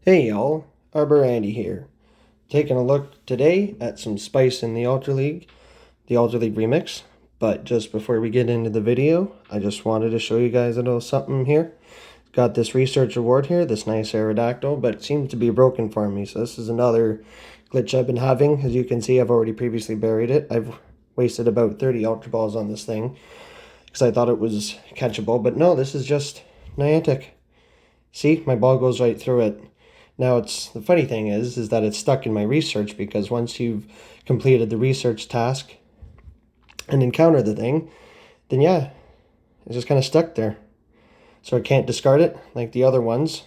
Hey y'all, ArborAndy here. Taking a look today at some spice in the Ultra League remix. But just before we get into the video, I just wanted to show you guys a little something here. Got this research award here, this nice Aerodactyl, but it seems to be broken for me. So this is another glitch I've been having. As you can see, I've already previously buried it. I've wasted about 30 Ultra Balls on this thing because I thought it was catchable. But no, this is just Niantic. See, my ball goes right through it. Now, the funny thing is that it's stuck in my research, because once you've completed the research task and encounter the thing, then yeah, it's just kind of stuck there. So I can't discard it like the other ones.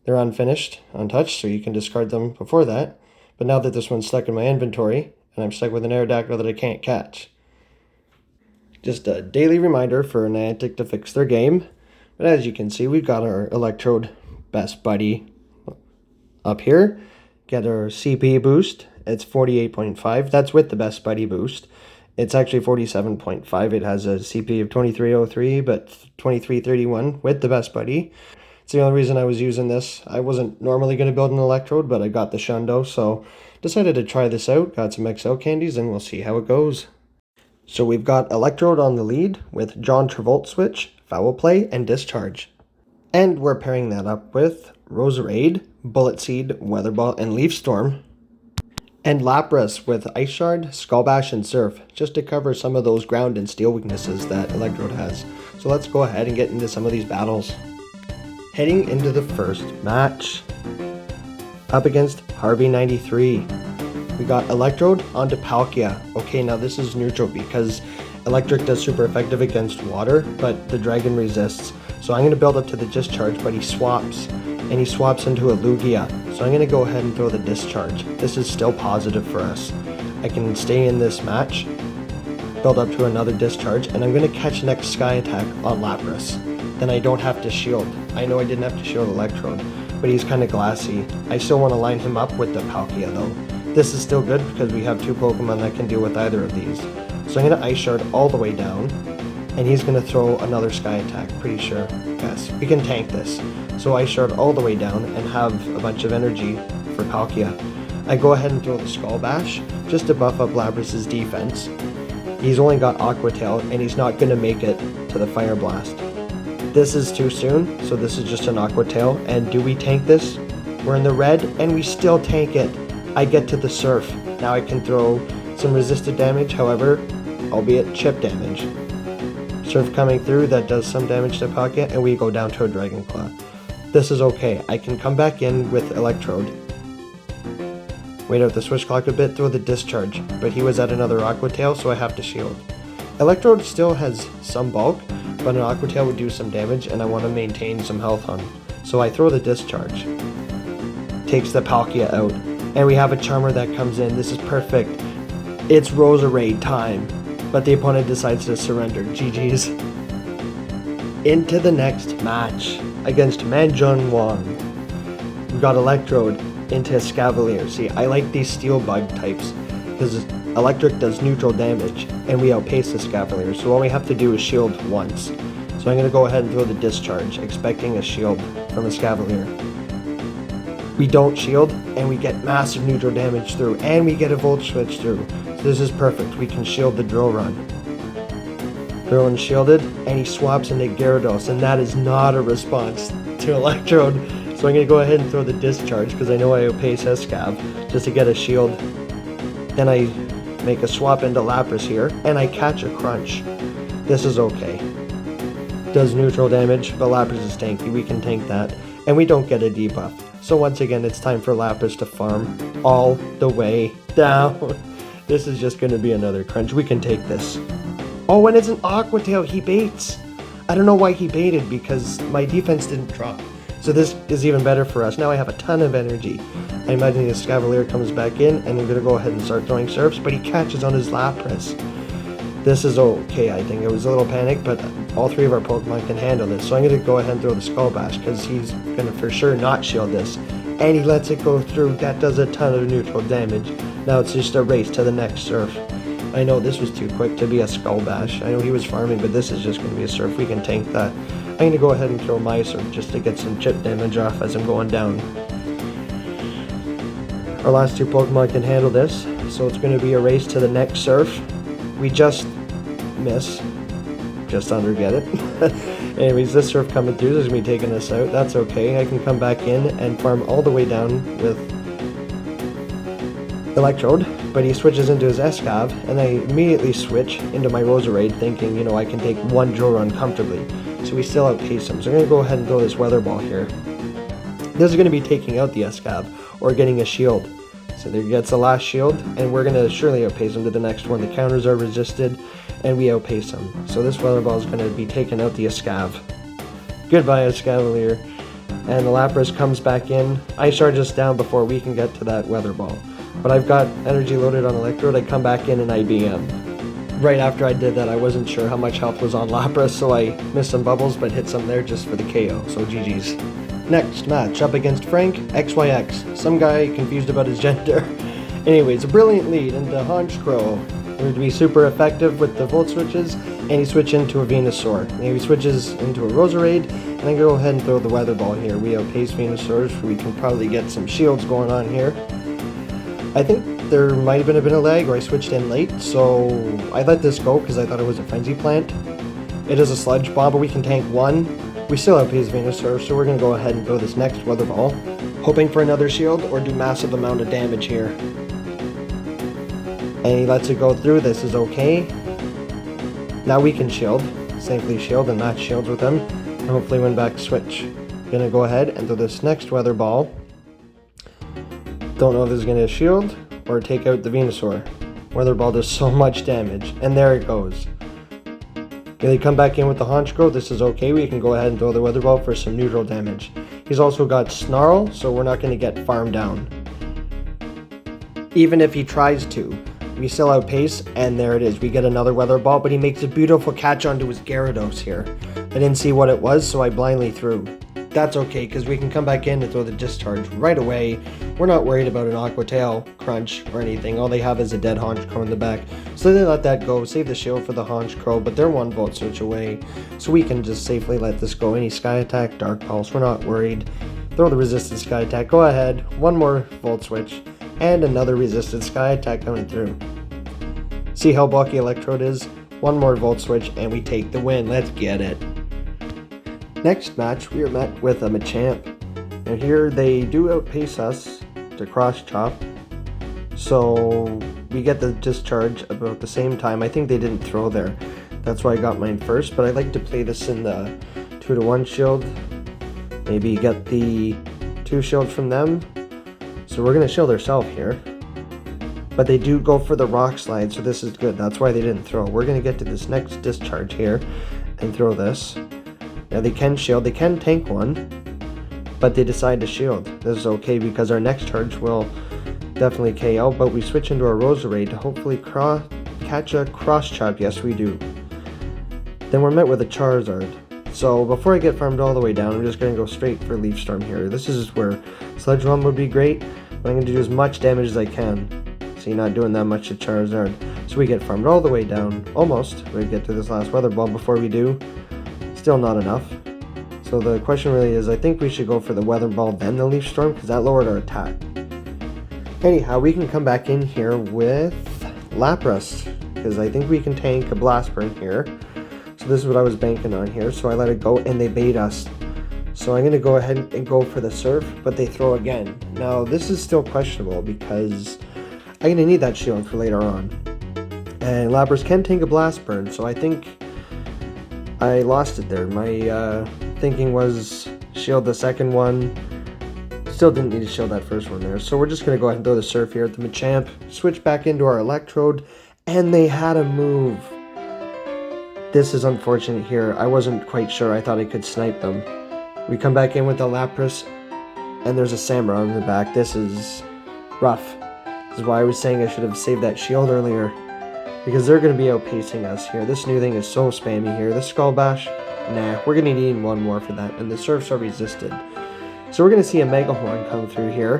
They're unfinished, untouched, so you can discard them before that. But now that this one's stuck in my inventory, and I'm stuck with an Aerodactyl that I can't catch. Just a daily reminder for Niantic to fix their game. But as you can see, we've got our Electrode best buddy up here. Get our CP boost. It's 48.5. That's with the best buddy boost. It's actually 47.5. It has a CP of 2303, but 2331 with the best buddy. It's the only reason I was using this. I wasn't normally going to build an Electrode, but I got the Shundo, so decided to try this out. Got some XL candies, and we'll see how it goes. So we've got Electrode on the lead with John Travolta switch, Foul Play, and Discharge. And we're pairing that up with Roserade, Bullet Seed, Weather Ball, and Leaf Storm. And Lapras with Ice Shard, Skull Bash, and Surf, just to cover some of those ground and steel weaknesses that Electrode has. So let's go ahead and get into some of these battles. Heading into the first match, up against Harvey93. We got Electrode onto Palkia. Okay, now this is neutral because Electric does super effective against water, but the Dragon resists. So I'm going to build up to the Discharge, but he swaps. And he swaps into a Lugia. So I'm going to go ahead and throw the Discharge. This is still positive for us. I can stay in this match, build up to another Discharge, and I'm going to catch next Sky Attack on Lapras. Then I don't have to shield. I know I didn't have to shield Electrode, but he's kind of glassy. I still want to line him up with the Palkia though. This is still good because we have two Pokemon that can deal with either of these. So I'm going to Ice Shard all the way down, and he's going to throw another Sky Attack, pretty sure. Yes, we can tank this. So Ice Shard all the way down and have a bunch of energy for Palkia. I go ahead and throw the Skull Bash just to buff up Lapras' defense. He's only got Aqua Tail, and he's not going to make it to the Fire Blast. This is too soon, so this is just an Aqua Tail. And do we tank this? We're in the red, and we still tank it. I get to the Surf. Now I can throw some resisted damage, however, albeit chip damage. Surf coming through, that does some damage to Palkia, and we go down to a Dragon Claw. This is okay. I can come back in with Electrode. Wait out the switch clock a bit, throw the Discharge, but he was at another Aqua Tail, so I have to shield. Electrode still has some bulk, but an Aqua Tail would do some damage, and I want to maintain some health on. So I throw the Discharge. Takes the Palkia out, and we have a Charmer that comes in. This is perfect. It's Roserade time, but the opponent decides to surrender. GG's. Into the next match against Manjun Wang. We got Electrode into Escavalier. See, I like these Steel Bug types because Electric does neutral damage and we outpace Escavalier, so all we have to do is shield once. So I'm going to go ahead and throw the Discharge, expecting a shield from Escavalier. We don't shield, and we get massive neutral damage through, and we get a Volt Switch through. So this is perfect. We can shield the Drill Run. Drill Run shielded, and he swaps into Gyarados, and that is not a response to Electrode. So I'm going to go ahead and throw the Discharge, because I know I outpace Escav, just to get a shield. Then I make a swap into Lapras here, and I catch a Crunch. This is okay. Does neutral damage, but Lapras is tanky. We can tank that, and we don't get a debuff. So once again, it's time for Lapras to farm all the way down. This is just going to be another Crunch. We can take this. Oh, when it's an Aqua Tail, he baits. I don't know why he baited, because my defense didn't drop. So this is even better for us. Now I have a ton of energy. I imagine the Escavalier comes back in, and I'm going to go ahead and start throwing Surfs, but he catches on his Lapras. This is okay, I think. It was a little panic, but all three of our Pokemon can handle this. So I'm going to go ahead and throw the Skull Bash, because he's going to for sure not shield this. And he lets it go through. That does a ton of neutral damage. Now it's just a race to the next Surf. I know this was too quick to be a Skull Bash. I know he was farming, but this is just going to be a Surf. We can tank that. I'm going to go ahead and throw my Surf just to get some chip damage off as I'm going down. Our last two Pokemon can handle this, so it's going to be a race to the next surf. We just miss. Just under, get it? Anyways, this surf coming through is going to be taking us out. That's okay. I can come back in and farm all the way down with Electrode, but he switches into his Escav, and I immediately switch into my Roserade thinking, you know, I can take one drill run comfortably. So we still outpace him. So I'm going to go ahead and throw this Weather Ball here. This is going to be taking out the Escav, or getting a shield. So there gets the last shield, and we're going to surely outpace him to the next one. The counters are resisted, and we outpace him. So this Weather Ball is going to be taking out the Escav. Goodbye, Escavalier. And the Lapras comes back in. Ice Charge us down before we can get to that Weather Ball. But I've got energy loaded on Electrode. I come back in and I BM. Right after I did that, I wasn't sure how much health was on Lapras, so I missed some bubbles, but hit some there just for the KO. So GG's. Next match, up against Frank, XYX. Some guy confused about his gender. Anyways, a brilliant lead into Honchkrow. Going to be super effective with the Volt switches, and he switches into a Venusaur. And he switches into a Roserade, and I go ahead and throw the Weather Ball here. We outpace Venusaurs, we can probably get some shields going on here. I think there might have been a bit of lag, or I switched in late, so I let this go because I thought it was a Frenzy Plant. It is a Sludge Bomb, but we can tank one. We still outpace Venusaur, so we're going to go ahead and throw this next Weather Ball, hoping for another shield or do massive amount of damage here. And he lets it go through. This is okay. Now we can shield, safely shield and match shields with him, and hopefully win back switch. Gonna go ahead and throw this next Weather Ball. Don't know if this is gonna shield or take out the Venusaur. Weather Ball does so much damage, and there it goes. They come back in with the Honchkrow. This is okay. We can go ahead and throw the Weather Ball for some neutral damage. He's also got Snarl, so we're not going to get farmed down. Even if he tries to, we still outpace, and there it is. We get another Weather Ball, but he makes a beautiful catch onto his Gyarados here. I didn't see what it was, so I blindly threw. That's okay, because we can come back in and throw the Discharge right away. We're not worried about an Aqua Tail crunch or anything. All they have is a dead Honchkrow in the back. So they let that go, save the shield for the Honchkrow, but they're one Volt Switch away. So we can just safely let this go. Any Sky Attack, Dark Pulse, we're not worried. Throw the Resisted Sky Attack, go ahead. One more Volt Switch, and another Resisted Sky Attack coming through. See how bulky Electrode is? One more Volt Switch, and we take the win. Let's get it. Next match, we are met with a Machamp, and here they do outpace us to Cross Chop, so we get the Discharge about the same time. I think they didn't throw there, that's why I got mine first, but I like to play this in the 2-to-1 shield, maybe get the 2 shields from them, so we're going to shield ourselves here, but they do go for the Rock Slide, so this is good, that's why they didn't throw. We're going to get to this next Discharge here, and throw this. Now they can shield, they can tank one, but they decide to shield. This is okay because our next charge will definitely KO, but we switch into our Roserade to hopefully catch a Cross Chop. Yes, we do. Then we're met with a Charizard. So before I get farmed all the way down, I'm just going to go straight for Leaf Storm here. This is where Sludge Bomb would be great, but I'm going to do as much damage as I can. See, not doing that much to Charizard. So we get farmed all the way down, almost. We get to this last Weather Ball before we do. Still not enough. So the question really is, I think we should go for the Weather Ball then the Leaf Storm, because that lowered our attack. Anyhow, we can come back in here with Lapras, because I think we can tank a Blast Burn here. So this is what I was banking on here, so I let it go, and they bait us. So I'm going to go ahead and go for the Surf, but they throw again. Now, this is still questionable, because I'm going to need that shield for later on. And Lapras can tank a Blast Burn, so I think I lost it there. My thinking was shield the second one. Still didn't need to shield that first one there. So we're just going to go ahead and throw the Surf here at the Machamp. Switch back into our Electrode. And they had a move. This is unfortunate here. I wasn't quite sure. I thought I could snipe them. We come back in with the Lapras. And there's a Samra on the back. This is rough. This is why I was saying I should have saved that shield earlier. Because they're going to be outpacing us here. This new thing is so spammy here. The Skull Bash, nah, we're going to need one more for that. And the Surfs are resisted. So we're going to see a Mega Horn come through here.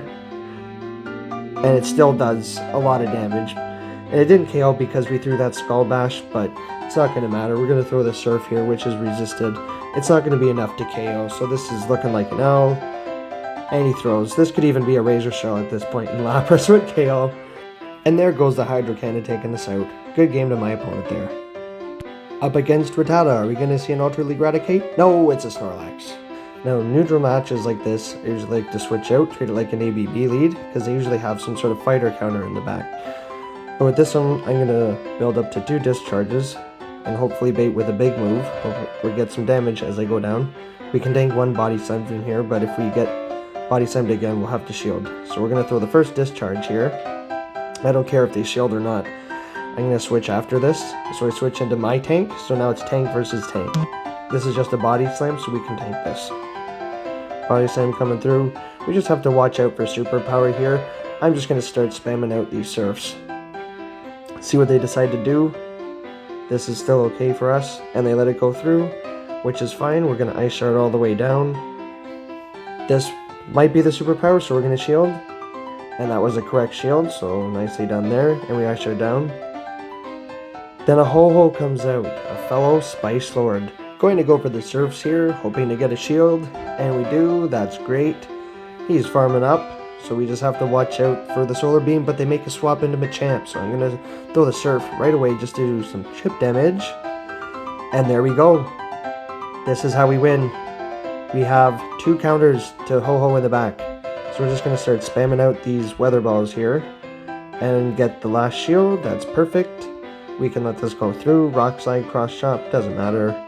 And it still does a lot of damage. And it didn't KO because we threw that Skull Bash, but it's not going to matter. We're going to throw the Surf here, which is resisted. It's not going to be enough to KO, so this is looking like an L. And he throws. This could even be a Razor Shell at this point, and Lapras would KO. And there goes the Hydro Cannon taking us out. Good game to my opponent there. Up against Rattata, are we going to see an Ultra League Raticate? No, it's a Snorlax. Now, neutral matches like this, I usually like to switch out, treat it like an ABB lead, because they usually have some sort of fighter counter in the back. But with this one, I'm going to build up to 2 discharges, and hopefully bait with a big move, or get some damage as I go down. We can tank 1 Body Slam in here, but if we get Body Slammed again, we'll have to shield. So we're going to throw the first discharge here. I don't care if they shield or not. I'm going to switch after this, so I switch into my tank, so now it's tank versus tank. This is just a Body Slam, so we can tank this. Body Slam coming through. We just have to watch out for superpower here. I'm just going to start spamming out these surfs. See what they decide to do. This is still okay for us, and they let it go through, which is fine. We're going to Ice Shard all the way down. This might be the superpower, so we're going to shield. And that was a correct shield, so nicely done there. And we Ice Shard down. Then a Ho-Ho comes out, a fellow Spice Lord. Going to go for the surfs here, hoping to get a shield, and we do. That's great. He's farming up, so we just have to watch out for the Solar Beam, but they make a swap into Machamp, so I'm going to throw the surf right away just to do some chip damage. And there we go. This is how we win. We have 2 counters to Ho-Ho in the back, so we're just going to start spamming out these Weather Balls here, and get the last shield. That's perfect. We can let this go through. Rock Slide, Cross Chop, doesn't matter.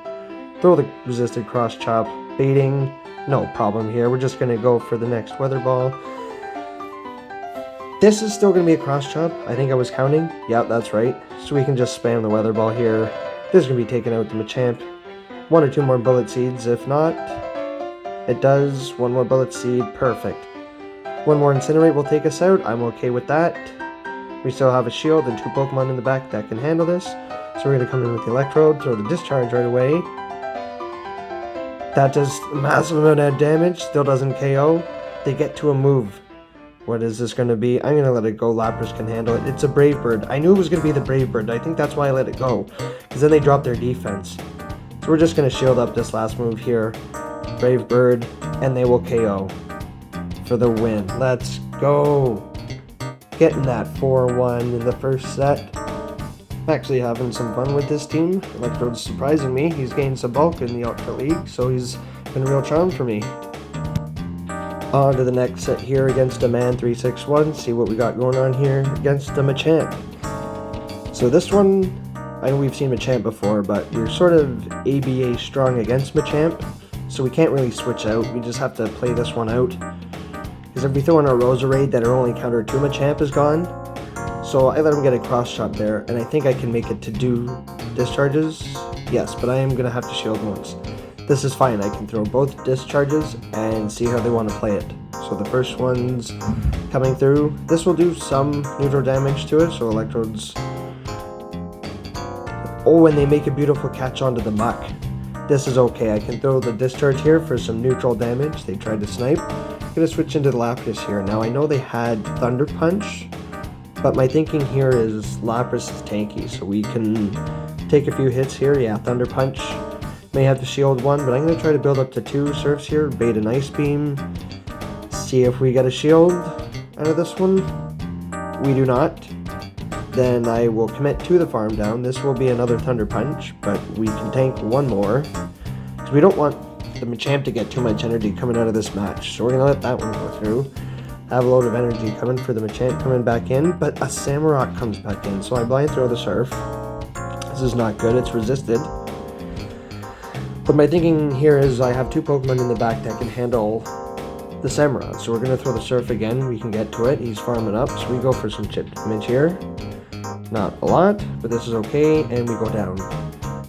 Throw the resisted Cross Chop. Baiting, no problem here. We're just going to go for the next Weather Ball. This is still going to be a Cross Chop. I think I was counting. Yep, that's right. So we can just spam the Weather Ball here. This is going to be taking out the Machamp. 1 or 2 more Bullet Seeds. If not, it does. 1 more Bullet Seed. Perfect. 1 more Incinerate will take us out. I'm okay with that. We still have a shield and 2 Pokemon in the back that can handle this. So we're going to come in with the Electrode, throw the Discharge right away. That does a massive amount of damage, still doesn't KO. They get to a move. What is this going to be? I'm going to let it go. Lapras can handle it. It's a Brave Bird. I knew it was going to be the Brave Bird. I think that's why I let it go, because then they drop their defense. So we're just going to shield up this last move here. Brave Bird, and they will KO for the win. Let's go. Getting that 4-1 in the first set. Actually having some fun with this team. Electrode's surprising me. He's gained some bulk in the Ultra League, so he's been a real charm for me. On to the next set here against a Man 361. See what we got going on here against the Machamp. So this one, I know we've seen Machamp before, but we're sort of ABA strong against Machamp, so we can't really switch out. We just have to play this one out. Because if we throw in our Roserade that are only counter to Machamp is gone. So I let him get a Cross Shot there, and I think I can make it to do discharges. Yes, but I am going to have to shield once. This is fine. I can throw both discharges and see how they want to play it. So the first one's coming through. This will do some neutral damage to it, so Electrodes... Oh, and they make a beautiful catch onto the muck. This is okay. I can throw the discharge here for some neutral damage. They tried to snipe. I'm going to switch into the Lapras here. Now, I know they had Thunder Punch, but my thinking here is Lapras is tanky, so we can take a few hits here. Yeah, Thunder Punch. May have to shield 1, but I'm going to try to build up to 2 surfs here. Bait an Ice Beam. See if we get a shield out of this one. We do not. Then I will commit to the farm down. This will be another Thunder Punch, but we can tank 1 more. Because we don't want the Machamp to get too much energy coming out of this match. So we're going to let that one go through. Have a load of energy coming for the Machamp coming back in, but a Samurott comes back in. So I blind throw the Surf. This is not good. It's resisted. But my thinking here is I have 2 Pokemon in the back that can handle the Samurott. So we're going to throw the Surf again. We can get to it. He's farming up, so we go for some chip damage here. Not a lot, but this is okay, and we go down.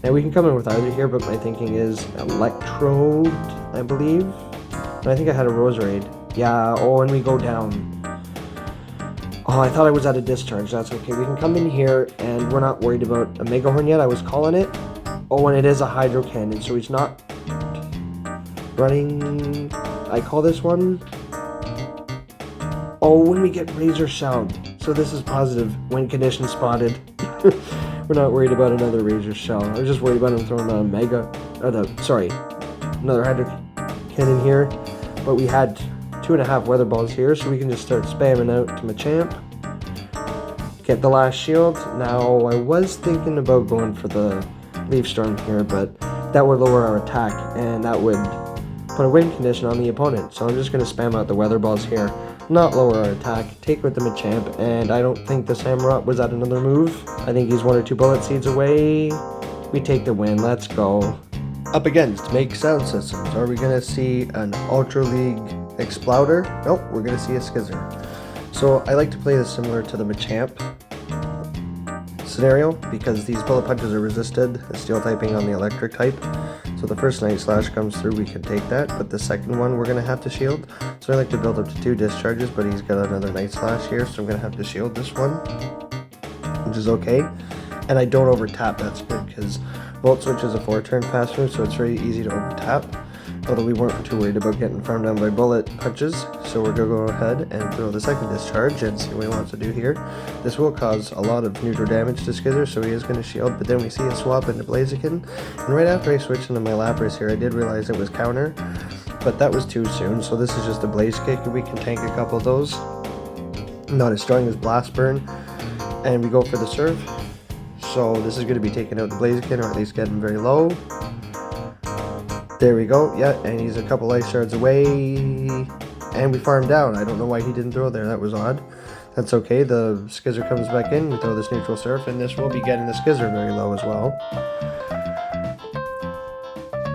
Now we can come in with either here, but my thinking is Electrode, I believe. And I think I had a Roserade. Yeah, oh, and we go down. Oh, I thought I was out of discharge. That's okay. We can come in here, and we're not worried about a Mega Horn yet. I was calling it. Oh, and it is a Hydro Cannon, so he's not running. I call this one. Oh, when we get Razor Shell. So this is positive. Win condition spotted. We're not worried about another Razor Shell. I was just worried about him throwing a Mega. Another Hydro Cannon here. But we had 2.5 weather balls here, so we can just start spamming out to Machamp. Get the last shield. Now, I was thinking about going for the Leaf Storm here, but that would lower our attack, and that would put a win condition on the opponent. So I'm just going to spam out the weather balls here, not lower our attack, take with the Machamp, and I don't think the Samurott was at another move. I think he's 1 or 2 bullet seeds away. We take the win. Let's go. Up against Make Sound Systems. Are we going to see an Ultra League Explouder? Nope, we're going to see a Skizzer. So I like to play this similar to the Machamp scenario because these bullet punches are resisted, the steel typing on the electric type. So the first Night Slash comes through, we can take that, but the second one we're going to have to shield. So I like to build up to 2 discharges, but he's got another Night Slash here, so I'm going to have to shield this one, which is okay. And I don't over tap, that's good, because Volt Switch is a 4-turn fast move, so it's very easy to over tap. Although we weren't too worried about getting farmed down by bullet punches, so we're going to go ahead and throw the second discharge and see what he wants to do here. This will cause a lot of neutral damage to Skizzer, so he is going to shield, but then we see a swap into Blaziken, and right after I switched into my Lapras here, I did realize it was counter, but that was too soon, so this is just a Blaze Kick, and we can tank a couple of those. Not as strong as Blast Burn, and we go for the Surf, so this is going to be taking out the Blaziken, or at least getting very low. There we go, yeah, and he's a couple Ice Shards away, and we farm down. I don't know why he didn't throw there, that was odd. That's okay, the Skizzer comes back in, we throw this neutral Surf, and this will be getting the Skizzer very low as well.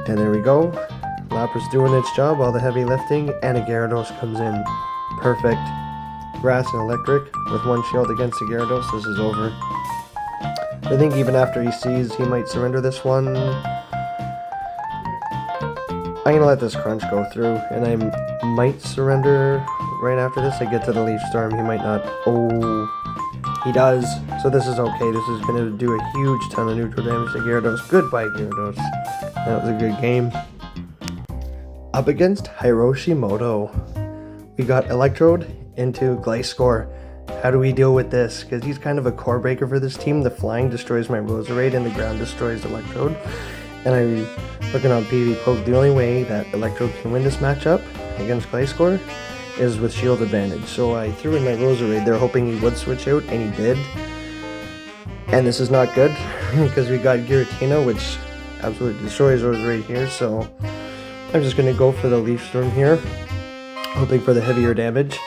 And there we go, Lapras doing its job, all the heavy lifting, and a Gyarados comes in. Perfect. Grass and Electric, with 1 shield against the Gyarados, this is over. I think even after he sees he might surrender this one, I'm going to let this crunch go through, and I might surrender right after this. I get to the Leaf Storm, he might not. Oh, he does. So this is okay. This is going to do a huge ton of neutral damage to Gyarados. Goodbye, Gyarados. That was a good game. Up against Hiroshimoto, we got Electrode into Gliscor. How do we deal with this? Because he's kind of a core breaker for this team. The flying destroys my Roserade, and the ground destroys Electrode. And I'm looking on Pvpoke, the only way that Electrode can win this matchup against Gliscor is with shield advantage. So I threw in my Roserade there hoping he would switch out, and he did. And this is not good because we got Giratina, which absolutely destroys Roserade here. So I'm just going to go for the Leaf Storm here, hoping for the heavier damage.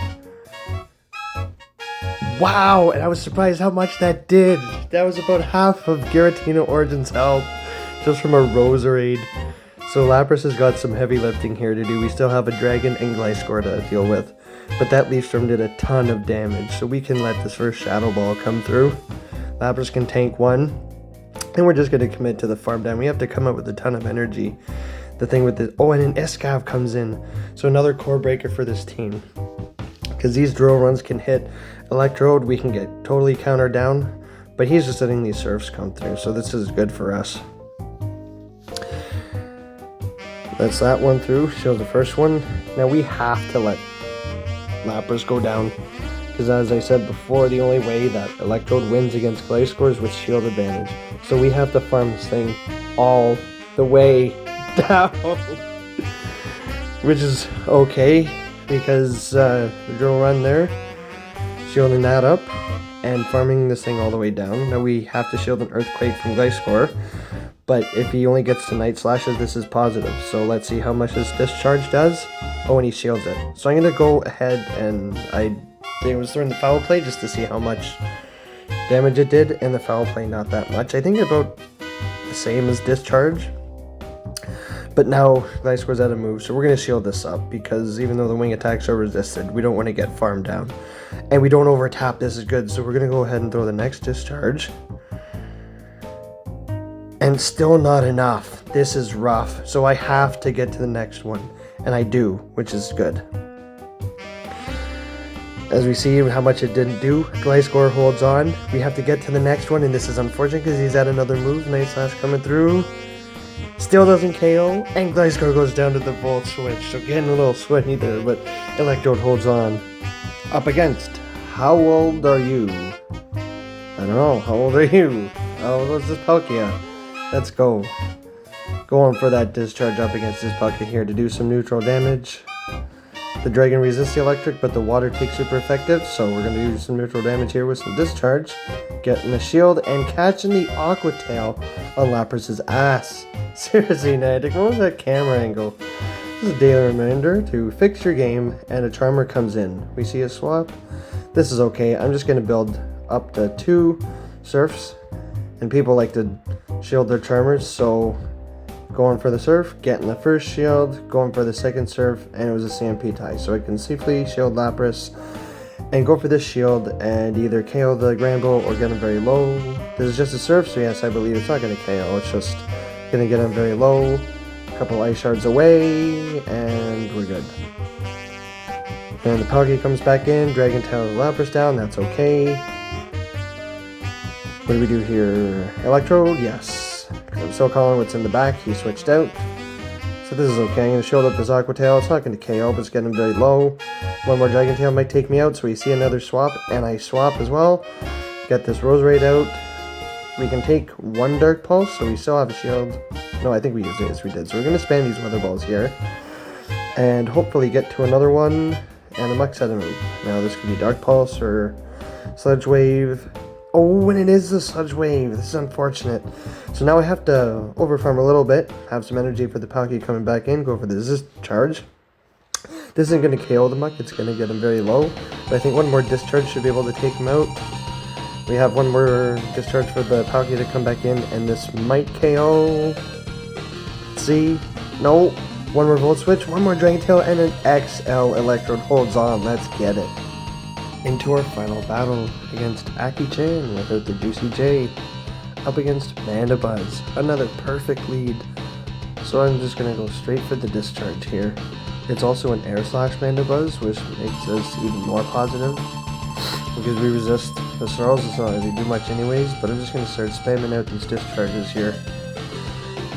Wow, and I was surprised how much that did. That was about half of Giratina Origin's health, just from a Roserade. So Lapras has got some heavy lifting here to do. We still have a Dragon and Gliscor to deal with. But that Leaf Storm did a ton of damage, so we can let this first Shadow Ball come through. Lapras can tank 1. And we're just going to commit to the farm down. We have to come up with a ton of energy. The thing with the... Oh, and an Escav comes in. So another core breaker for this team. Because these drill runs can hit Electrode, we can get totally countered down. But he's just letting these Surfs come through, so this is good for us. That's that one through. Shows the first one. Now we have to let Lapras go down, because as I said before, the only way that Electrode wins against Gliscor is with shield advantage. So we have to farm this thing all the way down, which is okay, because the drill run there, shielding that up and farming this thing all the way down. Now we have to shield an Earthquake from Gliscor. But if he only gets to Night Slashes, this is positive. So let's see how much this discharge does. Oh, and he shields it. So I'm going to go ahead and I was throwing the Foul Play just to see how much damage it did. And the Foul Play, not that much. I think about the same as discharge. But now Gliscor's out of move. So we're going to shield this up, because even though the wing attacks are resisted, we don't want to get farmed down. And we don't over tap. This is good. So we're going to go ahead and throw the next discharge. And still not enough. This is rough. So I have to get to the next one. And I do, which is good. As we see how much it didn't do, Gliscor holds on. We have to get to the next one, and this is unfortunate because he's at another move. Night Slash coming through. Still doesn't KO, and Gliscor goes down to the Volt Switch. So getting a little sweaty there, but Electrode holds on. Up against, how old are you? I don't know, how old are you? How old is this Palkia? Let's go. Going for that discharge up against this Palkia here to do some neutral damage. The dragon resists the electric, but the water takes super effective, so we're going to do some neutral damage here with some discharge. Getting the shield and catching the Aqua Tail on Lapras's ass. Seriously, Niantic, what was that camera angle? This is a daily reminder to fix your game, and a charmer comes in. We see a swap. This is okay. I'm just going to build up to 2 surfs, and people like to shield their charmers, so going for the surf, getting the first shield, going for the second surf, and it was a CMP tie, so I can safely shield Lapras and go for this shield and either KO the Granbull or get him very low. This is just a surf, so yes, I believe it's not going to KO, it's just going to get him very low, a couple ice shards away, and we're good. And the Pokey comes back in, Dragon Tail Lapras down, that's okay. What do we do here? Electrode, yes. I'm still calling what's in the back, he switched out. So this is okay, I'm going to shield up this Aqua Tail, it's not going to KO, but it's getting him very low. One more Dragon Tail might take me out, so we see another swap, and I swap as well. Get this Roserade out. We can take 1 Dark Pulse, so we still have a shield. No, I think we used it, yes we did. So we're going to spam these Weather Balls here, and hopefully get to another one, and the Mux had a move. Now this could be Dark Pulse, or Sludge Wave. Oh, and it is the Sludge Wave. This is unfortunate. So now I have to overfarm a little bit, have some energy for the Palkia coming back in, go for the discharge. This isn't going to KO the Muck, it's going to get him very low, but I think 1 more discharge should be able to take him out. We have 1 more discharge for the Palkia to come back in, and this might KO. Let's see. No. 1 more Volt Switch, 1 more Dragon Tail, and an XL Electrode holds on. Let's get it. Into our final battle against Aki-chan without the Juicy J, up against Mandibuzz, another perfect lead. So I'm just going to go straight for the discharge here. It's also an Air Slash Mandibuzz, which makes us even more positive, because we resist the Snarls. It's not really do much anyways, but I'm just going to start spamming out these discharges here.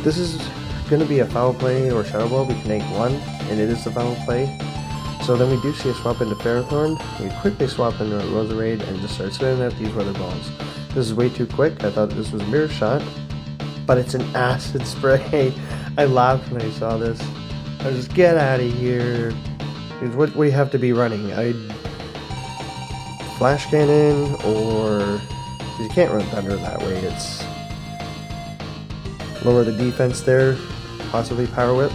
This is going to be a foul play or Shadow Ball, we can take 1, and it is the foul play. So then we do see a swap into Ferrothorn, we quickly swap into a Roserade and just start spamming out these Weather Balls. This is way too quick, I thought this was a Mirror Shot, but it's an Acid Spray. I laughed when I saw this. I was just, get out of here. Because what we have to be running? Flash Cannon, or you can't run Thunder that way. It's lower the defense there, possibly Power Whip.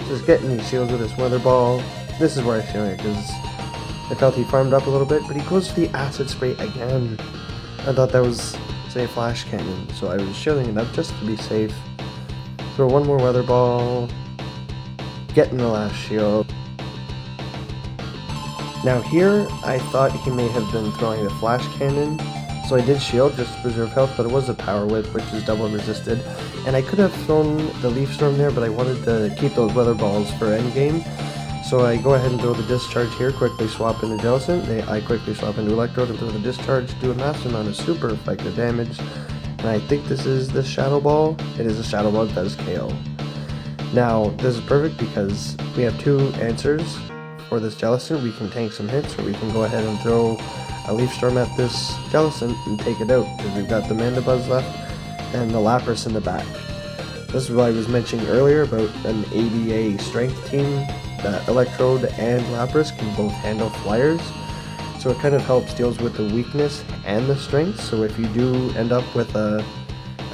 Just getting these shields with this Weather Ball. This is where I show it, because I felt he farmed up a little bit, but he goes for the Acid Spray again. I thought that was, say, Flash Cannon, so I was shielding it up just to be safe. Throw 1 more Weather Ball, getting the last shield. Now here, I thought he may have been throwing the Flash Cannon, so I did shield just to preserve health, but it was a Power Whip, which is double resisted. And I could have thrown the Leaf Storm there, but I wanted to keep those Weather Balls for endgame. So I go ahead and throw the discharge here, quickly swap into Jellicent. I quickly swap into Electrode and throw the discharge, do a massive amount of super effective damage. And I think this is the Shadow Ball. It is a Shadow Ball that does KO. Now, this is perfect because we have 2 answers for this Jellicent. We can tank some hits, or we can go ahead and throw a Leaf Storm at this Jellicent and take it out, because we've got the Mandibuzz left and the Lapras in the back. This is what I was mentioning earlier about an ABA strength team, that Electrode and Lapras can both handle flyers. So it kind of helps deals with the weakness and the strength. So if you do end up with a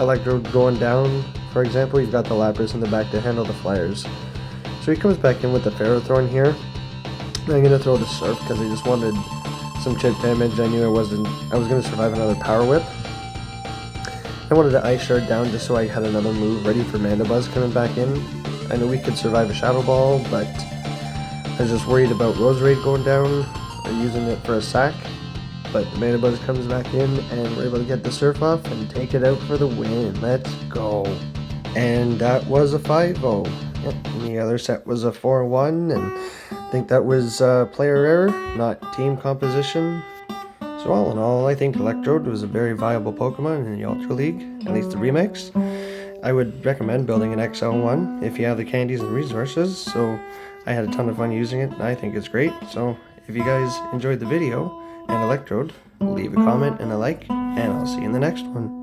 Electrode going down, for example, you've got the Lapras in the back to handle the flyers. So he comes back in with the Ferrothorn here. I'm going to throw the Surf because I just wanted some chip damage. I knew I was going to survive another Power Whip. I wanted to Ice Shard down just so I had another move ready for Mandibuzz coming back in. I know we could survive a Shadow Ball, but I was just worried about Roserade going down or using it for a sack. But the Mandibuzz comes back in and we're able to get the Surf off and take it out for the win. Let's go. And that was a 5-0. Yep, and the other set was a 4-1, and I think that was player error, not team composition. So all in all, I think Electrode was a very viable Pokemon in the Ultra League, at least the remix. I would recommend building an XL one if you have the candies and resources, so I had a ton of fun using it, and I think it's great. So if you guys enjoyed the video and Electrode, leave a comment and a like, and I'll see you in the next one.